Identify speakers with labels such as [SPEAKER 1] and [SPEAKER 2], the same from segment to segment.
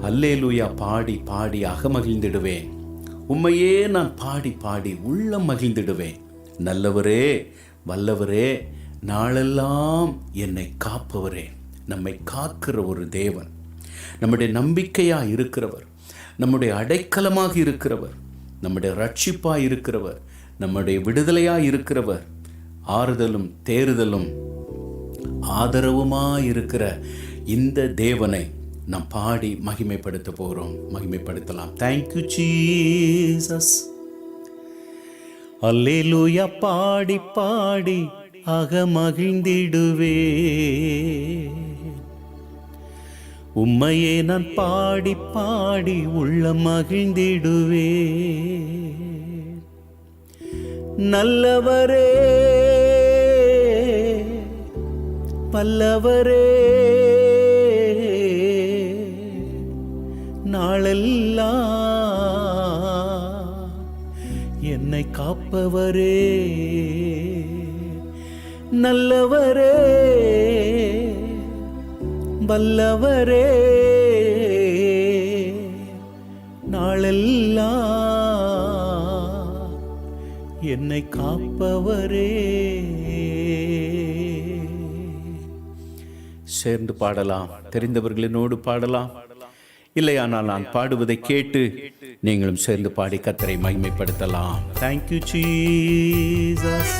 [SPEAKER 1] அல்லேலூயா பாடி பாடி அகமகிழ்ந்திடுவேன். உம்மையே நான் பாடி பாடி உள்ளம் மகிழ்ந்திடுவேன். நல்லவரே, வல்லவரே, நாளெல்லாம் என்னை காப்பவரே. நம்மை காக்கிற ஒரு தேவன், நம்முடைய நம்பிக்கையாக இருக்கிறவர், நம்முடைய அடைக்கலமாக இருக்கிறவர், நம்முடைய ரட்சிப்பாக இருக்கிறவர், நம்முடைய விடுதலையாக இருக்கிறவர், ஆறுதலும் தேறுதலும் ஆதரவுமாக இருக்கிற இந்த தேவனை நாம் பாடி மகிமைப்படுத்த போகிறோம். மகிமைப்படுத்தலாம். Thank you Jesus. அல்லேலூயா பாடி பாடி அகமகிழ்ந்திடுவே. உம்மையே நான் பாடி பாடி உள்ள மகிழ்ந்திடுவே. நல்லவரே, வல்லவரே, நாளெல்லாம் என்னை காப்பவரே. நல்லவரே, வல்லவரே, நாளெல்லாம் என்னை காப்பவரே. சேர்ந்து பாடலாம். தெரிந்தவர்களினோடு பாடலாம். இல்லையானால் நான் பாடுவதை கேட்டு நீங்களும் சேர்ந்து பாடி கர்த்தரை மகிமைப்படுத்தலாம். Thank you Jesus.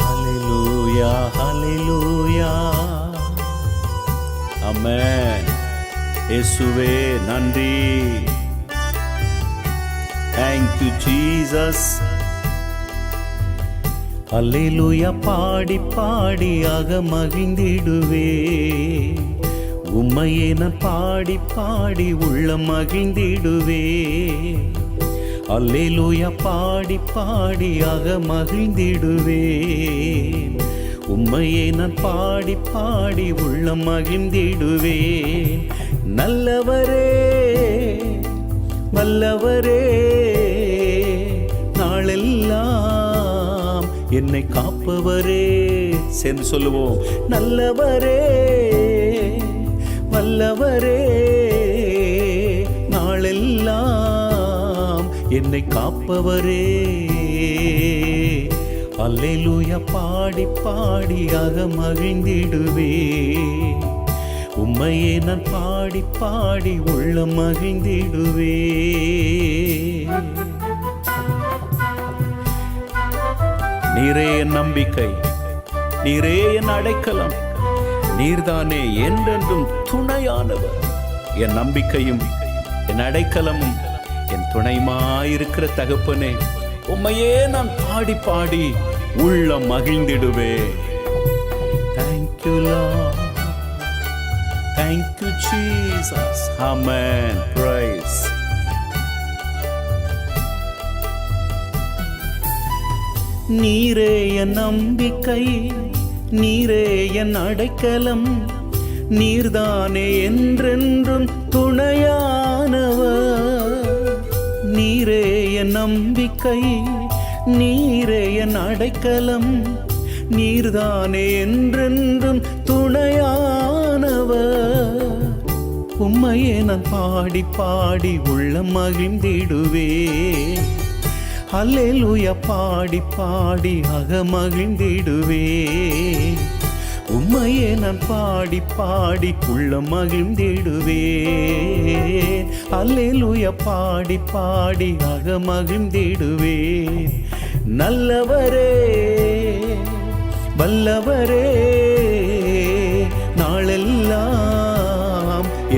[SPEAKER 1] ஹல்லேலூயா, ஹல்லேலூயா, ஆமென். இயேசுவே நன்றி. Thank you Jesus. அல்லேலூயா பாடி பாடி அகமகிழ்ந்திடுவே. உம்மையே நான் பாடி பாடி உள்ள மகிழ்ந்திடுவே. அல்லேலூயா பாடி பாடி அகமகிழ்ந்திடுவே. உம்மையே நான் பாடி பாடி உள்ள மகிழ்ந்திடுவே. நல்லவரே, வல்லவரே, நாளெல்லாம் என்னை காப்பவரே. சேர்ந்து சொல்லுவோம். நல்லவரே, வல்லவரே, நாளெல்லாம் என்னை காப்பவரே. அல்லேலூயா பாடி பாடி அகமகிழ்ந்திடுவே. உம்மையே நான் பாடி பாடி உள்ள மகிழ்ந்திடுவே. நீரே என் நம்பிக்கை, நீரே என் அடைக்கலம், நீர்தானே என்றென்றும் துணையானவர். என் நம்பிக்கையும் என் அடைக்கலமும் என் துணையுமாயிருக்கிற தகப்பனே, உம்மையே நான் பாடி பாடி உள்ள மகிழ்ந்திடுவே. தேங்க்யூ லார்ட், தேங்க்யூ ஜீசஸ், ஆமென், பிரைஸ். நீரே என் நம்பிக்கை, நீரே என் அடைக்கலம், நீர்தானே என்றென்றும் துணையானவர். நீரே என் நம்பிக்கை, நீரே என் அடைக்கலம், நீர்தானே என்றென்றும் துணையானவர். உம்மையே நான் பாடி பாடி உள்ள மகிழ்ந்திடுவே. அல்லேலூயா பாடி பாடி அகமகிழ்ந்திடுவே. உம்மையே நான் பாடி பாடி உள்ள மகிழ்ந்திடுவே. அல்லேலூயா பாடி பாடி அகமகிழ்ந்திடுவே. நல்லவரே, வல்லவரே, நாளெல்லாம்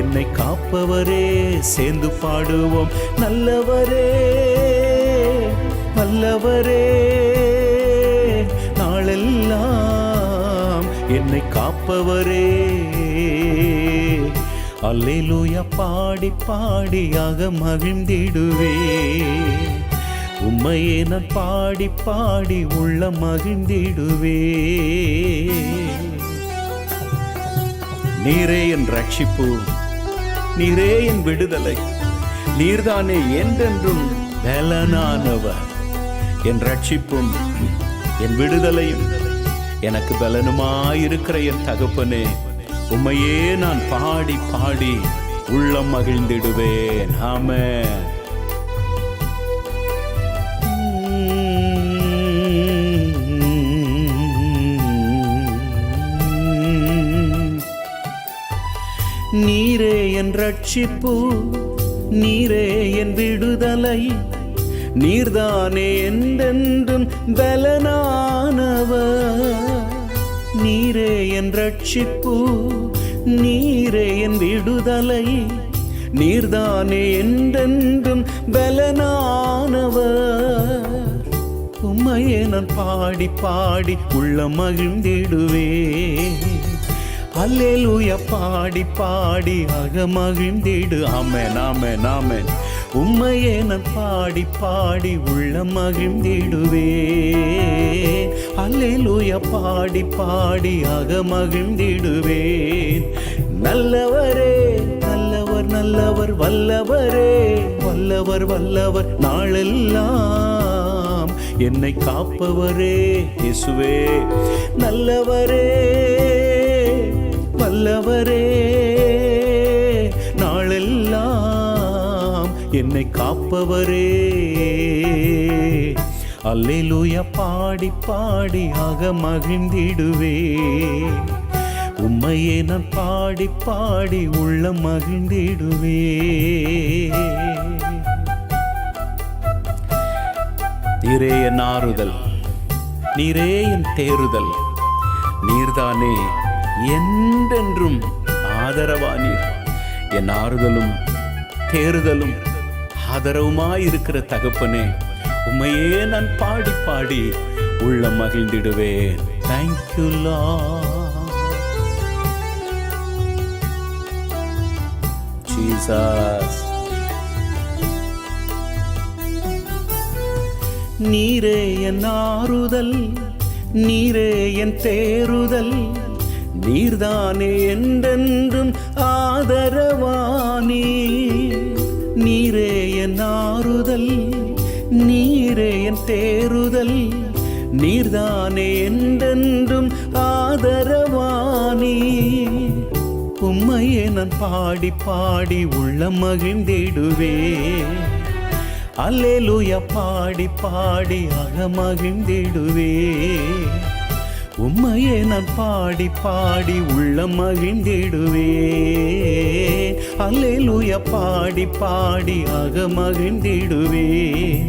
[SPEAKER 1] என்னை காப்பவரே. சேர்ந்து பாடுவோம். நல்லவரே, வல்லவரே, நாளெல்லாம் என்னை காப்பவரே. அல்லேலூயா பாடி பாடி அகமகிழ்ந்திடுவே. உம்மையே நான் பாடி பாடி உள்ள மகிழ்ந்திடுவே. நீரே என் ரட்சிப்பு, நீரே என் விடுதலை, நீர்தானே என்றென்றும் பலனானவர். என் ரட்சிப்பும் என் விடுதலையும் எனக்கு பலனுமாயிருக்கிற என் தகப்பனே, உம்மையே நான் பாடி பாடி உள்ளம் மகிழ்ந்திடுவேன். ஆமென். நீரே என் ரட்சிப்பு, நீரே என் விடுதலை, நீர்தானே என்றென்றும் பலனானவர். நீரே என் ரட்சிப்பு, நீரே என் விடுதலை, நீர்தானே என்றென்றும் பலனானவர். உம்மையே நான் பாடி பாடி உள்ளம் மகிழ்ந்திடுவேன். அல்லேலூயா பாடி பாடி அகமகிழ்ந்திடு. ஆமென் ஆமென் ஆமென். உம்மையே நான் பாடி பாடி உள்ளம் மகிழ்ந்திடுவேன். அல்லேலூயா பாடி பாடி அகமகிழ்ந்திடுவேன். நல்லவரே நல்லவர் நல்லவர், வல்லவரே வல்லவர் வல்லவர், நாளெல்லாம் என்னை காப்பவரே இயேசுவே. நல்லவரே வல்லவரே, நாளெல்லாம் என்னை காப்பவரே. அல்லேலூயா பாடி பாடி அகமகிழ்ந்திடுவேன். உம்மையே நான் பாடி பாடி உள்ளம் மகிழ்ந்திடுவேன். நீரே என் ஆறுதல், நீரே என் தேறுதல், நீர்தானே என்றென்றும் ஆதரவானீர். என் ஆறுதலும் தேறுதலும் ஆதரவுமாயிருக்கிற தகப்பனே, உம்மையே நான் பாடி பாடி உள்ளம் மகிழ்ந்திடுவேன். Thank you Lord Jesus. நீரே என் ஆறுதல், நீரே என் தேறுதல், நீர்தானே என்றென்றும் ஆதரவானீர். நீரே என் ஆறுதல், நீரே என் தேறுதல், நீர்தானே என்றென்றும் ஆதரவானீர். உம்மையே நான் பாடி பாடி உள்ளம் மகிழ்ந்திடுவேன். அல்லேலூயா பாடி பாடி அகமகிழ்ந்திடுவேன். உம்மையே நான் பாடி பாடி உள்ளம் மகிழ்ந்திடுவேன். அல்லேலூயா பாடி பாடி அகமகிழ்ந்திடுவேன்.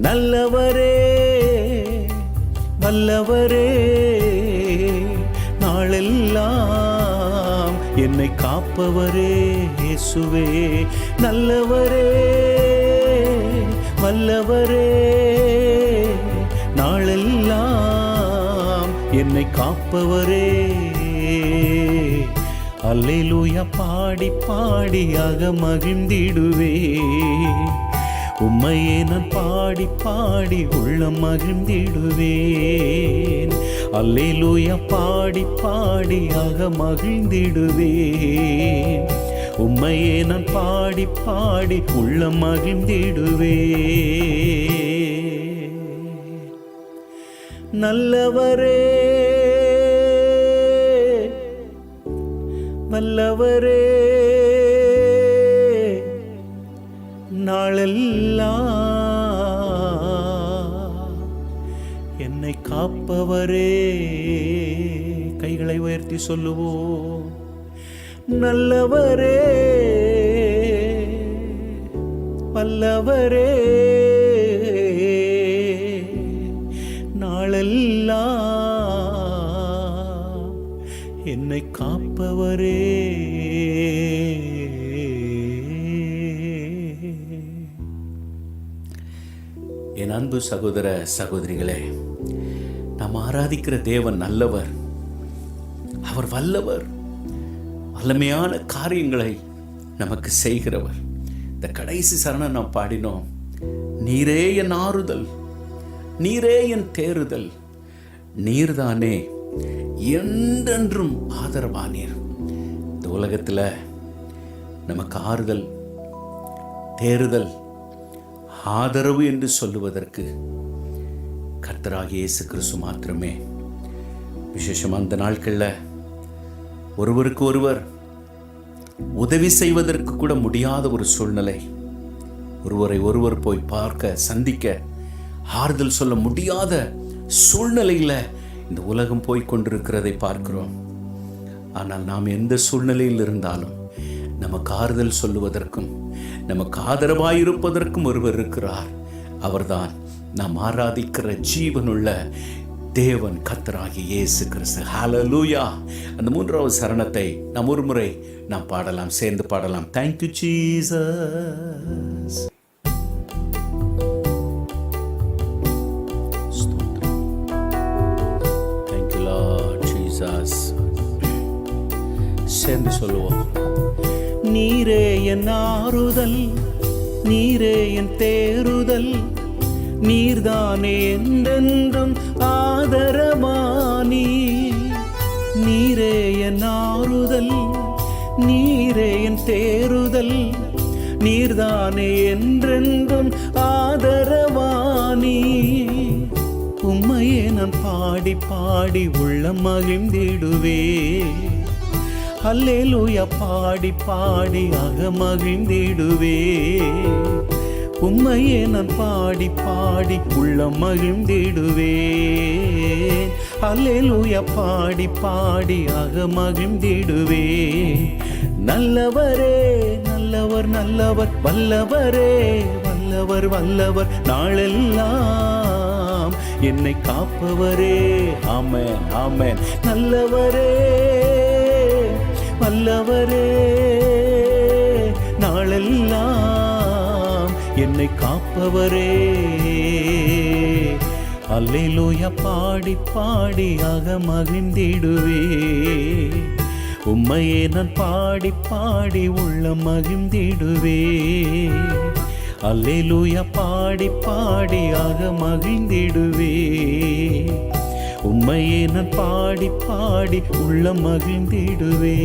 [SPEAKER 1] நல்லவரே வல்லவரே, நாளெல்லாம் என்னை காப்பவரே இயேசுவே. நல்லவரே வல்லவரே, நாளெல்லாம் என்னை காப்பவரே. அல்லேலூயா பாடி பாடி அகமகிழ்ந்திடுவேன். உம்மையே நான் பாடி பாடி உள்ளம் மகிழ்ந்திடுவேன். அல்லேலூயா பாடி பாடி அகமகிழ்ந்திடுவேன். உம்மையே நான் பாடி பாடி உள்ளம் மகிழ்ந்திடுவேன். நல்லவரே வல்லவரே, நாளெல்லாம் என்னை காப்பவரே. கைகளை உயர்த்தி சொல்லுவோம். நல்லவரே வல்லவரே, நாளெல்லாம் என்னை காப்பவரே. என் அன்பு சகோதர சகோதரிகளே, நாம் ஆராதிக்கிற தேவன் நல்லவர், அவர் வல்லவர், வல்லமையான காரியங்களை நமக்கு செய்கிறவர். இந்த கடைசி சரணம் நாம் பாடினோம். நீரே என் ஆறுதல், நீரே என் தேறுதல், நீர்தானே என்றென்றும் ஆதரவானீர். இந்த உலகத்தில் நமக்கு ஆறுதல், தேறுதல், ஆதரவு என்று சொல்லுவதற்கு கர்த்தராகிய இயேசு கிறிஸ்து மாத்திரமே
[SPEAKER 2] விசேஷமாக அந்த நாட்களில் ஒருவருக்கு ஒருவர் உதவி செய்வதற்கு கூட முடியாத ஒரு சூழ்நிலை, ஒருவரை ஒருவர் போய் பார்க்க சந்திக்க ஆறுதல் சொல்ல முடியாத சூழ்நிலையில் இந்த உலகம் போய் கொண்டிருக்கிறதை பார்க்கிறோம். ஆனால் நாம் எந்த சூழ்நிலையில் இருந்தாலும் நமக்கு ஆறுதல் சொல்லுவதற்கும் நமக்கு ஆதரவாயிருப்பதற்கும் ஒருவர் இருக்கிறார். அவர்தான் நாம் ஆராதிக்கிற ஜீவனுள்ள தேவன், கர்த்தராகிய இயேசு கிறிஸ்து. ஹல்லேலூயா. அந்த 3வது சரணத்தை நாம் ஒரு முறை நாம் பாடலாம், சேர்ந்து பாடலாம். Thank you Jesus. Thank you Lord Jesus. சேர்ந்து சொல்லுவோம். நீரே என் ஆறுதல், நீரே என் தேறுதல், நீர்தானே என்றென்றும் ஆதரவானி. நீரே என் ஆறுதல், நீரே என் தேறுதல், நீர்தானே என்றென்றும் ஆதரவானி. உம்மையே நான் பாடி பாடி உள்ளம் மகிழ்ந்திடுவே. அல்லேலூயா பாடி பாடி மகிழ்ந்திடுவே. உம்மையே நான் பாடி பாடி உள்ளம் மகிழ்ந்திடுவே. அல்லேலூயா பாடி பாடி மகிழ்ந்திடுவே. நல்லவரே நல்லவர் நல்லவர், வல்லவரே வல்லவர் வல்லவர், நாளெல்லாம் என்னை காப்பவரே. ஆமென் ஆமென். நல்லவரே வல்லவரே, நாளெல்லாம் என்னை காப்பவரே. அல்லேலூயா பாடி பாடி மகிழ்ந்திடுவே. உம்மையே நான் பாடி பாடி உள்ளம் மகிழ்ந்திடுவே. அல்லேலூயா பாடி பாடி மகிழ்ந்திடுவே. உம்மையே நான் பாடி பாடி உள்ளம் மகிழ்ந்திடுவே.